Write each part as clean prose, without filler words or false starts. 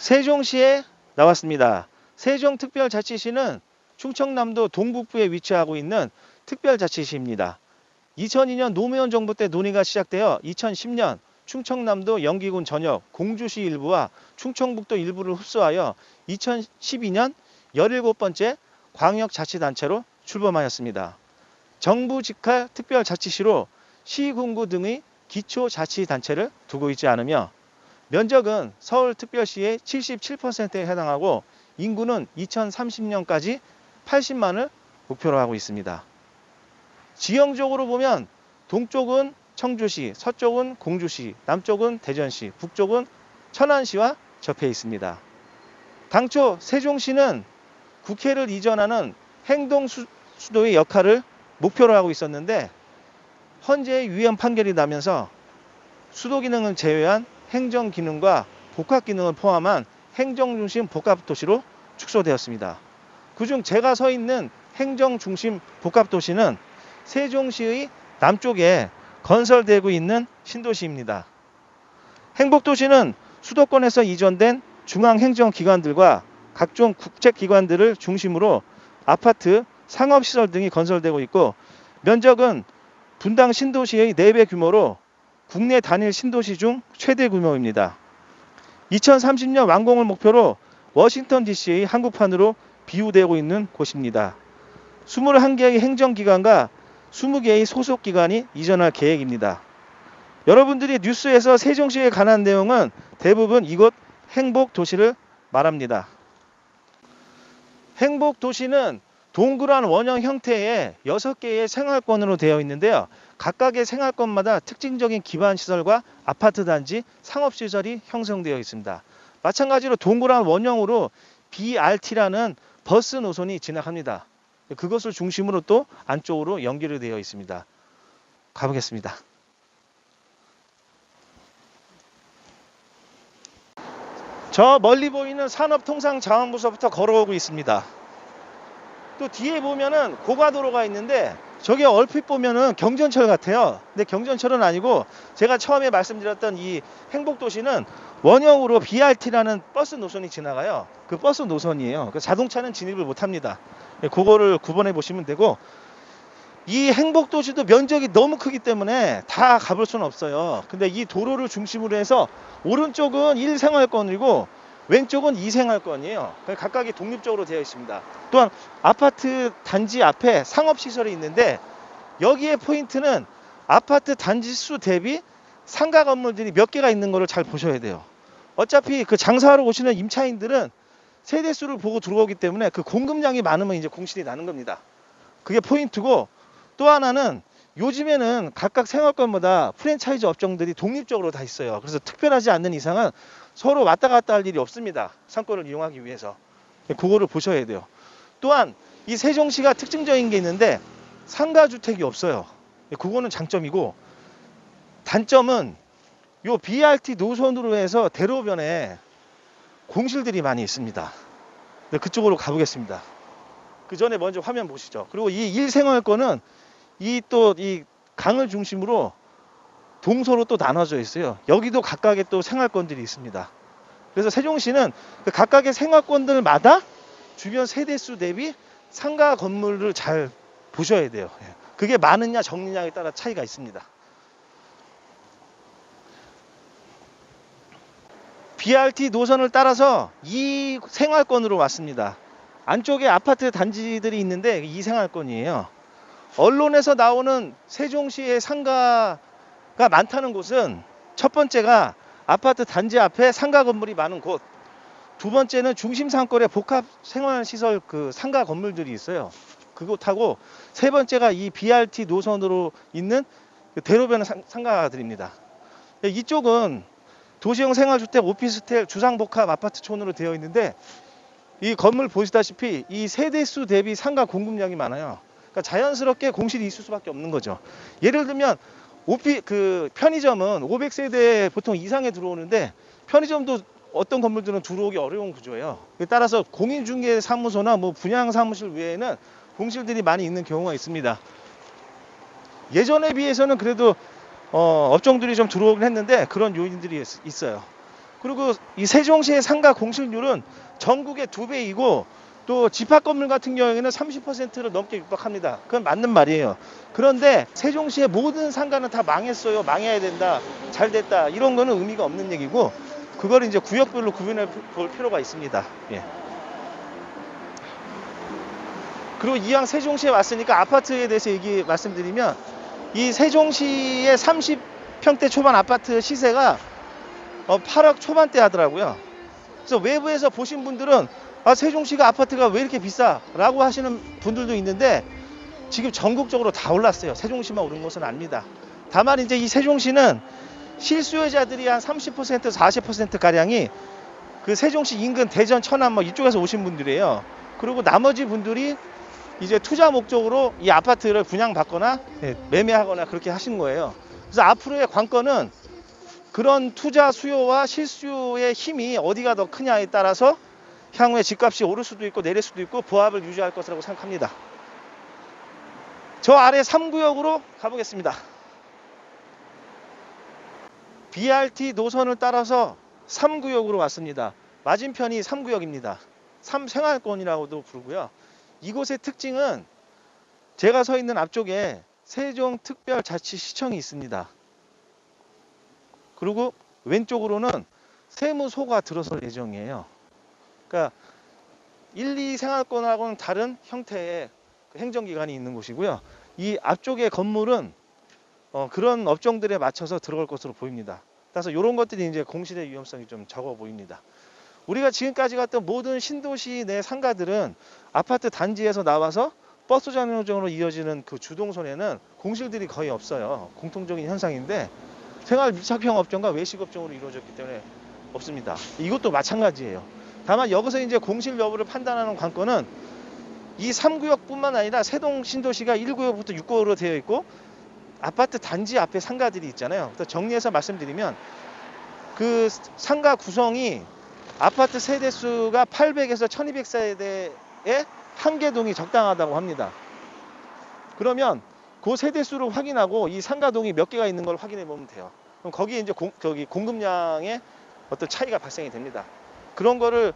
세종시에 나왔습니다. 세종특별자치시는 충청남도 동북부에 위치하고 있는 특별자치시입니다. 2002년 노무현 정부 때 논의가 시작되어 2010년 충청남도 영기군 전역, 공주시 일부와 충청북도 일부를 흡수하여 2012년 17번째 광역자치단체로 출범하였습니다. 정부 직할 특별자치시로 시, 군구 등의 기초자치단체를 두고 있지 않으며 면적은 서울특별시의 77%에 해당하고 인구는 2030년까지 80만을 목표로 하고 있습니다. 지형적으로 보면 동쪽은 청주시, 서쪽은 공주시, 남쪽은 대전시, 북쪽은 천안시와 접해 있습니다. 당초 세종시는 국회를 이전하는 행동수도의 역할을 목표로 하고 있었는데 헌재의 위헌 판결이 나면서 수도 기능을 제외한 행정 기능과 복합 기능을 포함한 행정중심 복합도시로 축소되었습니다. 그중 제가 서 있는 행정중심 복합도시는 세종시의 남쪽에 건설되고 있는 신도시입니다. 행복도시는 수도권에서 이전된 중앙행정기관들과 각종 국책기관들을 중심으로 아파트, 상업시설 등이 건설되고 있고 면적은 분당 신도시의 4배 규모로 국내 단일 신도시 중 최대 규모입니다. 2030년 완공을 목표로 워싱턴 DC의 한국판으로 비유되고 있는 곳입니다. 21개의 행정기관과 20개의 소속기관이 이전할 계획입니다. 여러분들이 뉴스에서 세종시에 관한 내용은 대부분 이곳 행복도시를 말합니다. 행복도시는 동그란 원형 형태의 6개의 생활권으로 되어 있는데요. 각각의 생활권마다 특징적인 기반시설과 아파트 단지, 상업시설이 형성되어 있습니다. 마찬가지로 동그란 원형으로 BRT라는 버스 노선이 지나갑니다. 그것을 중심으로 또 안쪽으로 연결이 되어 있습니다. 가보겠습니다. 저 멀리 보이는 산업통상자원부서부터 걸어오고 있습니다. 또 뒤에 보면은 고가도로가 있는데 저게 얼핏 보면은 경전철 같아요. 근데 경전철은 아니고 제가 처음에 말씀드렸던 이 행복도시는 원형으로 BRT라는 버스 노선이 지나가요. 그 버스 노선이에요. 그 자동차는 진입을 못합니다. 그거를 구분해 보시면 되고, 이 행복도시도 면적이 너무 크기 때문에 다 가볼 수는 없어요. 근데 이 도로를 중심으로 해서 오른쪽은 1생활권이고 왼쪽은 2생활권이에요. 각각이 독립적으로 되어 있습니다. 또한 아파트 단지 앞에 상업시설이 있는데 여기에 포인트는 아파트 단지 수 대비 상가 건물들이 몇 개가 있는 것을 잘 보셔야 돼요. 어차피 그 장사하러 오시는 임차인들은 세대수를 보고 들어오기 때문에 그 공급량이 많으면 이제 공실이 나는 겁니다. 그게 포인트고, 또 하나는 요즘에는 각각 생활권마다 프랜차이즈 업종들이 독립적으로 다 있어요. 그래서 특별하지 않는 이상은 서로 왔다 갔다 할 일이 없습니다. 상권을 이용하기 위해서. 그거를 보셔야 돼요. 또한 이 세종시가 특징적인 게 있는데 상가주택이 없어요. 그거는 장점이고, 단점은 요 BRT 노선으로 해서 대로변에 공실들이 많이 있습니다. 그쪽으로 가보겠습니다. 그 전에 먼저 화면 보시죠. 그리고 이 1생활권은 이 강을 중심으로 동서로 또 나눠져 있어요. 여기도 각각의 또 생활권들이 있습니다. 그래서 세종시는 그 각각의 생활권들마다 주변 세대수 대비 상가 건물을 잘 보셔야 돼요. 그게 많으냐 적느냐에 따라 차이가 있습니다. BRT 노선을 따라서 이 생활권으로 왔습니다. 안쪽에 아파트 단지들이 있는데 이 생활권이에요. 언론에서 나오는 세종시의 상가가 많다는 곳은 첫 번째가 아파트 단지 앞에 상가 건물이 많은 곳, 두 번째는 중심 상권에 복합 생활시설 그 상가 건물들이 있어요. 그곳하고 세 번째가 이 BRT 노선으로 있는 그 대로변 상가들입니다. 이쪽은 도시형 생활주택, 오피스텔, 주상복합 아파트촌으로 되어 있는데 이 건물 보시다시피 이 세대수 대비 상가 공급량이 많아요. 그러니까 자연스럽게 공실이 있을 수밖에 없는 거죠. 예를 들면 편의점은 500세대 보통 이상에 들어오는데 편의점도 어떤 건물들은 들어오기 어려운 구조예요. 따라서 공인중개사무소나 분양사무실 외에는 공실들이 많이 있는 경우가 있습니다. 예전에 비해서는 그래도 업종들이 좀 들어오긴 했는데 그런 요인들이 있어요. 그리고 이 세종시의 상가 공실률은 전국의 2배이고 또 집합 건물 같은 경우에는 30%를 넘게 육박합니다. 그건 맞는 말이에요. 그런데 세종시의 모든 상가는 다 망했어요. 망해야 된다. 잘 됐다. 이런 거는 의미가 없는 얘기고 그걸 이제 구역별로 구분해 볼 필요가 있습니다. 예. 그리고 이왕 세종시에 왔으니까 아파트에 대해서 말씀드리면 이 세종시의 30평대 초반 아파트 시세가 8억 초반대 하더라고요. 그래서 외부에서 보신 분들은 세종시가 아파트가 왜 이렇게 비싸? 라고 하시는 분들도 있는데 지금 전국적으로 다 올랐어요. 세종시만 오른 것은 아닙니다. 다만 이제 이 세종시는 실수요자들이 한 30% 40%가량이 그 세종시 인근 대전 천안 뭐 이쪽에서 오신 분들이에요. 그리고 나머지 분들이 이제 투자 목적으로 이 아파트를 분양받거나 매매하거나 그렇게 하신 거예요. 그래서 앞으로의 관건은 그런 투자 수요와 실수요의 힘이 어디가 더 크냐에 따라서 향후에 집값이 오를 수도 있고 내릴 수도 있고 보합을 유지할 것이라고 생각합니다. 저 아래 3구역으로 가보겠습니다. BRT 노선을 따라서 3구역으로 왔습니다. 맞은편이 3구역입니다. 3생활권이라고도 부르고요. 이곳의 특징은 제가 서 있는 앞쪽에 세종특별자치시청이 있습니다. 그리고 왼쪽으로는 세무소가 들어설 예정이에요. 그러니까 1, 2생활권하고는 다른 형태의 행정기관이 있는 곳이고요. 이 앞쪽의 건물은 그런 업종들에 맞춰서 들어갈 것으로 보입니다. 따라서 이런 것들이 이제 공실의 위험성이 좀 적어 보입니다. 우리가 지금까지 갔던 모든 신도시 내 상가들은 아파트 단지에서 나와서 버스 정류장으로 이어지는 그 주동선에는 공실들이 거의 없어요. 공통적인 현상인데 생활 밀착형 업종과 외식 업종으로 이루어졌기 때문에 없습니다. 이것도 마찬가지예요. 다만 여기서 이제 공실 여부를 판단하는 관건은 이 3구역뿐만 아니라 세동 신도시가 1구역부터 6구역으로 되어 있고 아파트 단지 앞에 상가들이 있잖아요. 정리해서 말씀드리면 그 상가 구성이 아파트 세대수가 800에서 1200세대에 한 개 동이 적당하다고 합니다. 그러면 그 세대수를 확인하고 이 상가동이 몇 개가 있는 걸 확인해 보면 돼요. 그럼 거기에 이제 공급량의 어떤 차이가 발생이 됩니다. 그런 거를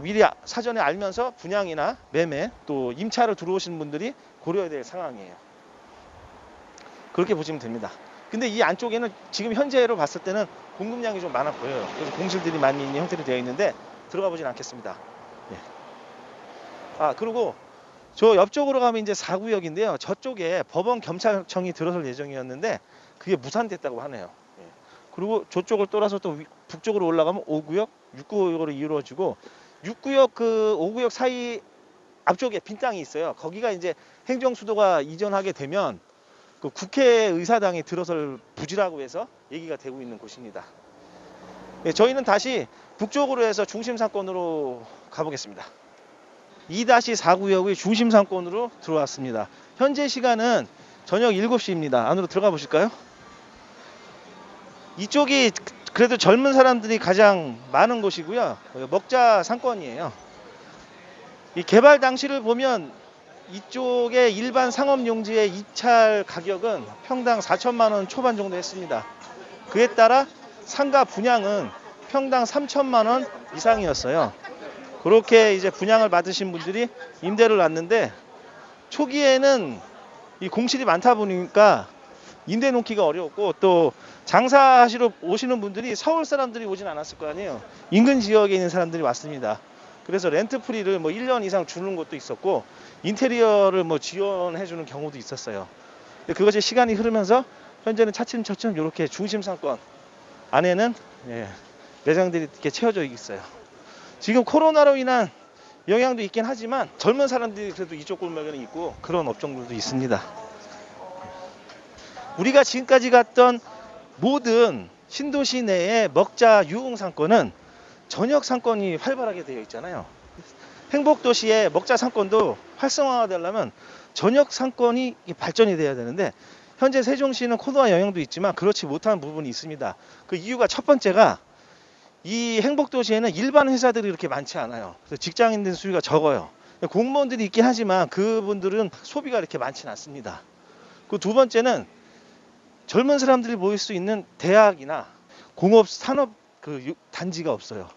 미리 사전에 알면서 분양이나 매매 또 임차를 들어오시는 분들이 고려해야 될 상황이에요. 그렇게 보시면 됩니다. 근데 이 안쪽에는 지금 현재로 봤을 때는 공급량이 좀 많아 보여요. 그래서 공실들이 많이 있는 형태로 되어 있는데 들어가 보진 않겠습니다. 예. 그리고 저 옆쪽으로 가면 이제 4구역인데요. 저쪽에 법원 경찰청이 들어설 예정이었는데 그게 무산됐다고 하네요. 예. 그리고 저쪽을 돌아서 또 북쪽으로 올라가면 5구역, 6구역으로 이루어지고 6구역 그 5구역 사이 앞쪽에 빈 땅이 있어요. 거기가 이제 행정수도가 이전하게 되면 그 국회의사당이 들어설 부지라고 해서 얘기가 되고 있는 곳입니다. 예, 저희는 다시 북쪽으로 해서 중심상권으로 가보겠습니다. 2-4구역의 중심상권으로 들어왔습니다. 현재 시간은 저녁 7시입니다. 안으로 들어가 보실까요? 이쪽이 그래도 젊은 사람들이 가장 많은 곳이고요. 먹자 상권이에요. 이 개발 당시를 보면 이쪽에 일반 상업용지의 입찰 가격은 평당 4천만 원 초반 정도 했습니다. 그에 따라 상가 분양은 평당 3천만 원 이상이었어요. 그렇게 이제 분양을 받으신 분들이 임대를 놨는데 초기에는 이 공실이 많다 보니까 임대 놓기가 어려웠고 또 장사하시러 오시는 분들이 서울 사람들이 오진 않았을 거 아니에요. 인근 지역에 있는 사람들이 왔습니다. 그래서 렌트 프리를 뭐 1년 이상 주는 것도 있었고 인테리어를 뭐 지원해 주는 경우도 있었어요. 근데 그것이 시간이 흐르면서 현재는 차츰차츰 이렇게 중심 상권 안에는 매장들이 이렇게 채워져 있어요. 지금 코로나로 인한 영향도 있긴 하지만 젊은 사람들이 그래도 이쪽 골목에는 있고 그런 업종들도 있습니다. 우리가 지금까지 갔던 모든 신도시 내의 먹자 유흥 상권은 저녁 상권이 활발하게 되어 있잖아요. 행복도시의 먹자 상권도 활성화가 되려면 저녁 상권이 발전이 돼야 되는데 현재 세종시는 코로나 영향도 있지만 그렇지 못한 부분이 있습니다. 그 이유가 첫 번째가 이 행복도시에는 일반 회사들이 이렇게 많지 않아요. 그래서 직장인들 수요가 적어요. 공무원들이 있긴 하지만 그분들은 소비가 이렇게 많지는 않습니다. 그 두 번째는 젊은 사람들이 모일 수 있는 대학이나 공업 산업 단지가 없어요.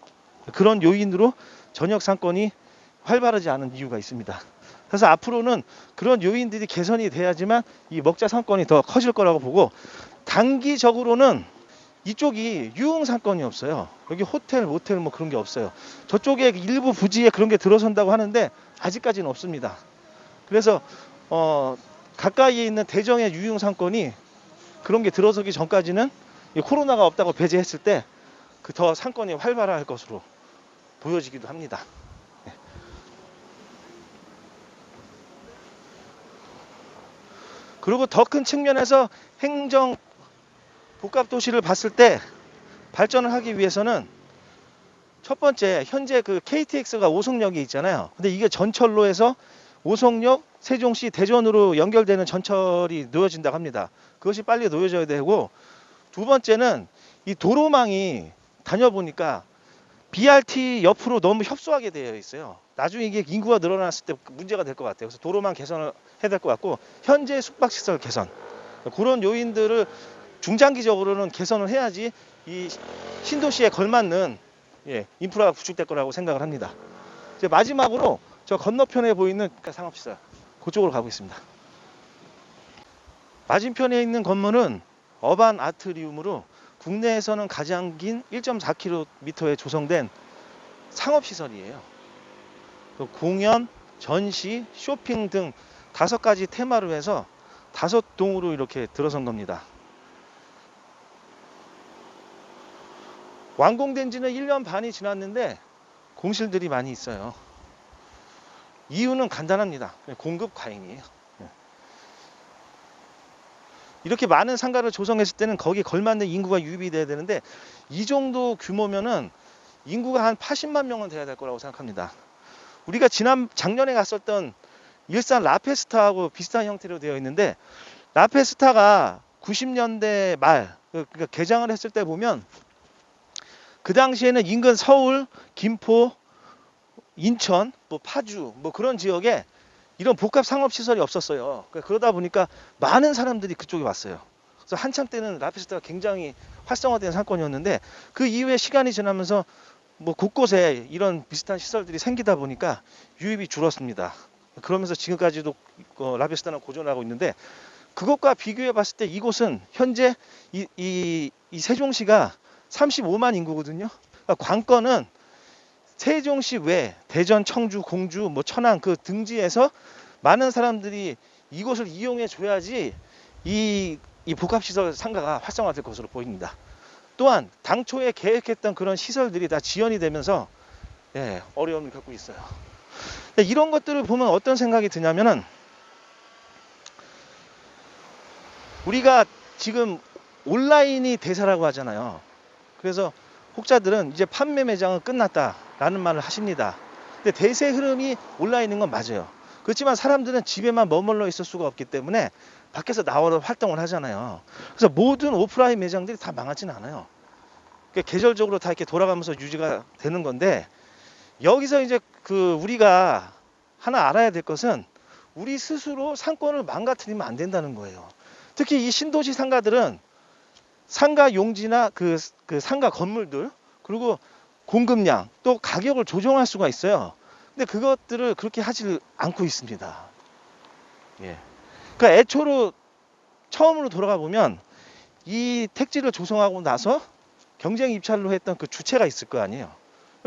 그런 요인으로 전역 상권이 활발하지 않은 이유가 있습니다. 그래서 앞으로는 그런 요인들이 개선이 돼야지만 이 먹자 상권이 더 커질 거라고 보고, 단기적으로는 이쪽이 유흥 상권이 없어요. 여기 호텔, 모텔 뭐 그런 게 없어요. 저쪽에 일부 부지에 그런 게 들어선다고 하는데 아직까지는 없습니다. 그래서 가까이에 있는 대정의 유흥 상권이 그런 게 들어서기 전까지는 이 코로나가 없다고 배제했을 때 그 더 상권이 활발할 것으로 보여지기도 합니다. 네. 그리고 더 큰 측면에서 행정 복합 도시를 봤을 때 발전을 하기 위해서는 첫 번째, 현재 그 KTX가 오송역이 있잖아요. 근데 이게 전철로에서 오송역, 세종시, 대전으로 연결되는 전철이 놓여진다고 합니다. 그것이 빨리 놓여져야 되고, 두 번째는 이 도로망이 다녀보니까 BRT 옆으로 너무 협소하게 되어 있어요. 나중에 이게 인구가 늘어났을 때 문제가 될 것 같아요. 그래서 도로망 개선을 해야 될 것 같고, 현재 숙박시설 개선, 그런 요인들을 중장기적으로는 개선을 해야지 이 신도시에 걸맞는 인프라가 구축될 거라고 생각을 합니다. 이제 마지막으로 저 건너편에 보이는 상업시설, 그쪽으로 가보겠습니다. 맞은편에 있는 건물은 어반 아트리움으로 국내에서는 가장 긴 1.4km에 조성된 상업시설이에요. 공연, 전시, 쇼핑 등 5가지 테마로 해서 5동으로 이렇게 들어선 겁니다. 완공된 지는 1년 반이 지났는데 공실들이 많이 있어요. 이유는 간단합니다. 공급 과잉이에요. 이렇게 많은 상가를 조성했을 때는 거기에 걸맞는 인구가 유입이 돼야 되는데, 이 정도 규모면은 인구가 한 80만 명은 돼야 될 거라고 생각합니다. 우리가 작년에 갔었던 일산 라페스타하고 비슷한 형태로 되어 있는데, 라페스타가 90년대 말, 그러니까 개장을 했을 때 보면 그 당시에는 인근 서울, 김포, 인천, 뭐 파주, 뭐 그런 지역에 이런 복합 상업 시설이 없었어요. 그러다 보니까 많은 사람들이 그쪽에 왔어요. 그래서 한참 때는 라피스타가 굉장히 활성화된 상권이었는데, 그 이후에 시간이 지나면서 뭐 곳곳에 이런 비슷한 시설들이 생기다 보니까 유입이 줄었습니다. 그러면서 지금까지도 라피스타는 고존하고 있는데, 그것과 비교해 봤을 때 이곳은 현재 이 세종시가 35만 인구거든요. 그러니까 관건은 세종시 외 대전, 청주, 공주, 뭐 천안 그 등지에서 많은 사람들이 이곳을 이용해 줘야지 이 복합시설 상가가 활성화될 것으로 보입니다. 또한 당초에 계획했던 그런 시설들이 다 지연이 되면서 어려움을 겪고 있어요. 이런 것들을 보면 어떤 생각이 드냐면은, 우리가 지금 온라인이 대세라고 하잖아요. 그래서 혹자들은 이제 판매 매장은 끝났다라는 말을 하십니다. 근데 대세 흐름이 온라인인 건 맞아요. 그렇지만 사람들은 집에만 머물러 있을 수가 없기 때문에 밖에서 나와서 활동을 하잖아요. 그래서 모든 오프라인 매장들이 다 망하지는 않아요. 그러니까 계절적으로 다 이렇게 돌아가면서 유지가 되는 건데, 여기서 이제 우리가 하나 알아야 될 것은 우리 스스로 상권을 망가뜨리면 안 된다는 거예요. 특히 이 신도시 상가들은 상가 용지나 그 상가 건물들, 그리고 공급량, 또 가격을 조정할 수가 있어요. 근데 그것들을 그렇게 하지 않고 있습니다. 그러니까 애초로 처음으로 돌아가 보면 이 택지를 조성하고 나서 경쟁 입찰로 했던 그 주체가 있을 거 아니에요.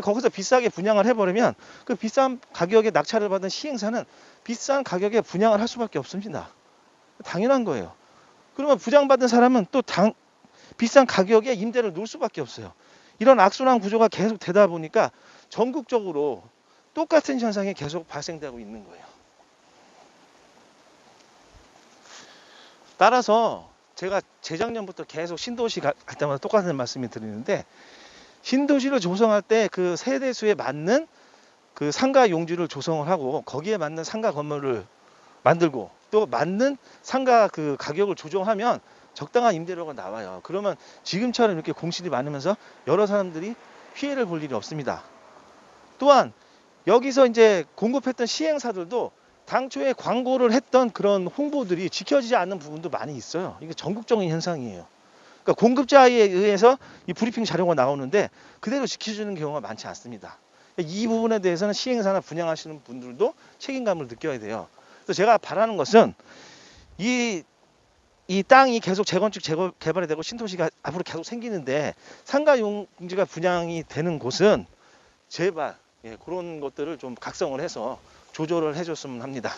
거기서 비싸게 분양을 해버리면 그 비싼 가격에 낙찰을 받은 시행사는 비싼 가격에 분양을 할 수밖에 없습니다. 당연한 거예요. 그러면 부장받은 사람은 또 비싼 가격에 임대를 놓을 수밖에 없어요. 이런 악순환 구조가 계속 되다 보니까 전국적으로 똑같은 현상이 계속 발생되고 있는 거예요. 따라서 제가 재작년부터 계속 신도시 갈 때마다 똑같은 말씀을 드리는데, 신도시를 조성할 때 그 세대수에 맞는 그 상가 용지를 조성을 하고 거기에 맞는 상가 건물을 만들고 또 맞는 상가 그 가격을 조정하면 적당한 임대료가 나와요. 그러면 지금처럼 이렇게 공실이 많으면서 여러 사람들이 피해를 볼 일이 없습니다. 또한 여기서 이제 공급했던 시행사들도 당초에 광고를 했던 그런 홍보들이 지켜지지 않는 부분도 많이 있어요. 이게 전국적인 현상이에요. 그러니까 공급자에 의해서 이 브리핑 자료가 나오는데 그대로 지켜주는 경우가 많지 않습니다. 이 부분에 대해서는 시행사나 분양하시는 분들도 책임감을 느껴야 돼요. 그래서 제가 바라는 것은 이 땅이 계속 재건축 개발이 되고 신도시가 앞으로 계속 생기는데 상가 용지가 분양이 되는 곳은 제발 그런 것들을 좀 각성을 해서 조절을 해줬으면 합니다.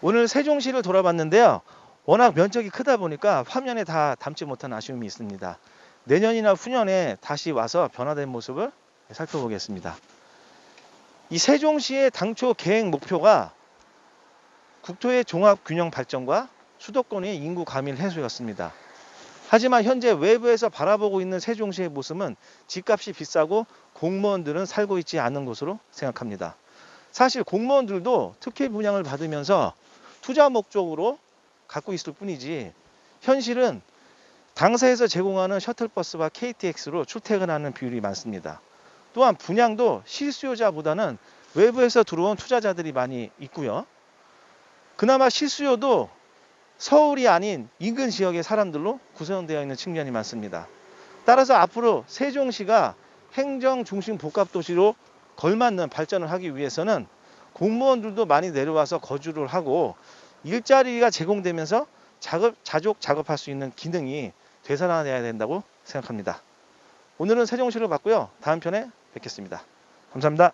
오늘 세종시를 돌아봤는데요. 워낙 면적이 크다 보니까 화면에 다 담지 못한 아쉬움이 있습니다. 내년이나 후년에 다시 와서 변화된 모습을 살펴보겠습니다. 이 세종시의 당초 계획 목표가 국토의 종합 균형 발전과 수도권의 인구 감일 해소였습니다. 하지만 현재 외부에서 바라보고 있는 세종시의 모습은 집값이 비싸고 공무원들은 살고 있지 않은 곳으로 생각합니다. 사실 공무원들도 특혜 분양을 받으면서 투자 목적으로 갖고 있을 뿐이지 현실은 당사에서 제공하는 셔틀버스와 KTX로 출퇴근하는 비율이 많습니다. 또한 분양도 실수요자보다는 외부에서 들어온 투자자들이 많이 있고요. 그나마 실수요도 서울이 아닌 인근 지역의 사람들로 구성되어 있는 측면이 많습니다. 따라서 앞으로 세종시가 행정 중심 복합 도시로 걸맞는 발전을 하기 위해서는 공무원들도 많이 내려와서 거주를 하고 일자리가 제공되면서 자족 작업할 수 있는 기능이 되살아나야 된다고 생각합니다. 오늘은 세종시를 봤고요. 다음 편에 뵙겠습니다. 감사합니다.